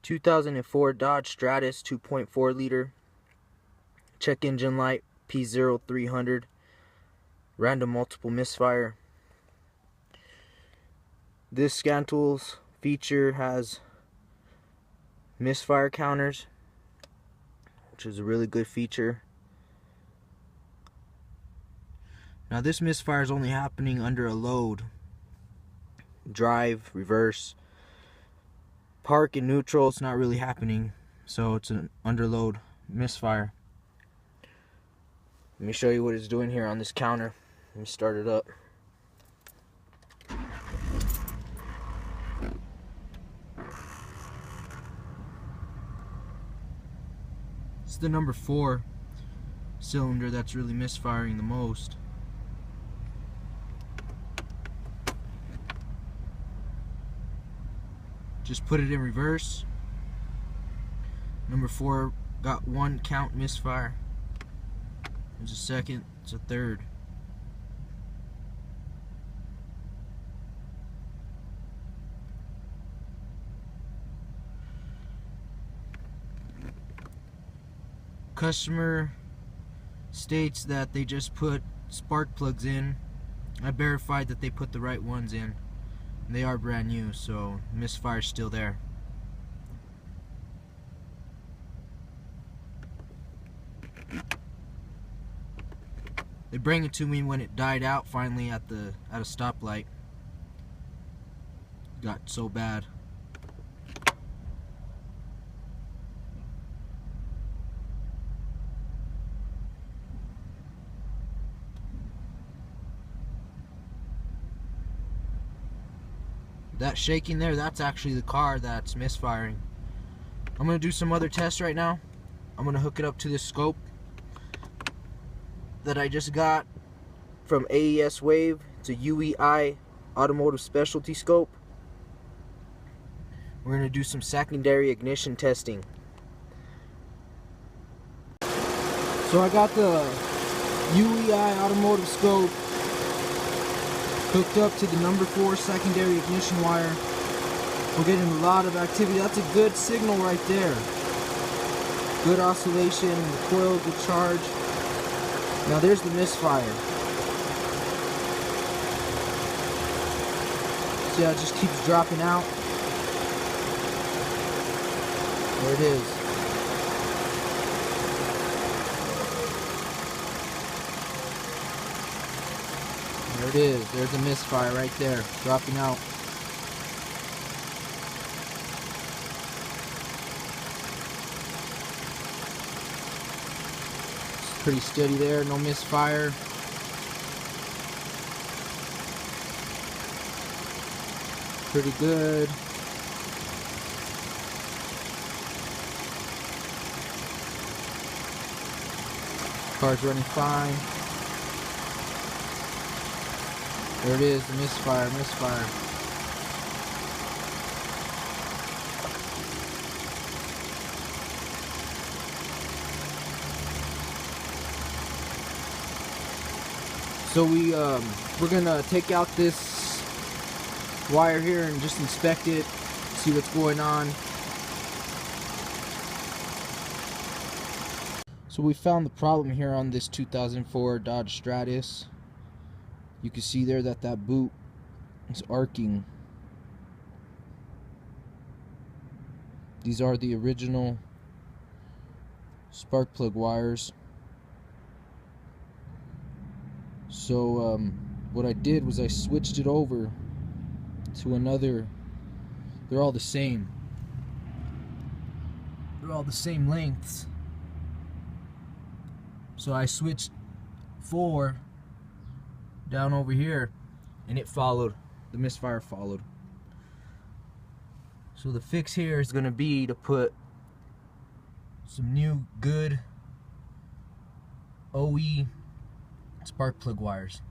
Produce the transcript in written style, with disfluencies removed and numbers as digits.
2004 Dodge Stratus 2.4 liter, check engine light P0300, random multiple misfire. This scan tools feature has misfire counters, which is a really good feature. Now this misfire is only happening under a load. Drive, reverse, park and neutral, it's not really happening, so it's an underload misfire. Let me show you what it's doing here on this counter. Let me start it up. It's the number 4 cylinder that's really misfiring the most. Just put it in reverse. Number 4 got 1 count misfire. There's a second, it's a third. Customer states that they just put spark plugs in. I verified that they put the right ones in. They are brand new, so misfire's still there. They bring it to me when it died out finally at a stoplight. Got so bad. That shaking there, that's actually the car that's misfiring. I'm going to do some other tests right now. I'm going to hook it up to this scope that I just got from AES Wave. It's a UEI automotive specialty scope. We're going to do some secondary ignition testing. So I got the UEI automotive scope hooked up to the number 4 secondary ignition wire. We're getting a lot of activity. That's a good signal right there. Good oscillation, the coil, good charge. Now there's the misfire. See how it just keeps dropping out? There it is. There it is. There's a misfire right there, dropping out. It's pretty steady there, no misfire. Pretty good. Car's running fine. There it is, the misfire. So we're gonna take out this wire here and just inspect it, see what's going on. So we found the problem here on this 2004 Dodge Stratus. You can see there that boot is arcing. These are the original spark plug wires. So what I did was I switched it over to another. They're all the same. They're all the same lengths. So I switched 4 down over here, and it followed. The misfire followed. So the fix here is going to be to put some new good OE spark plug wires.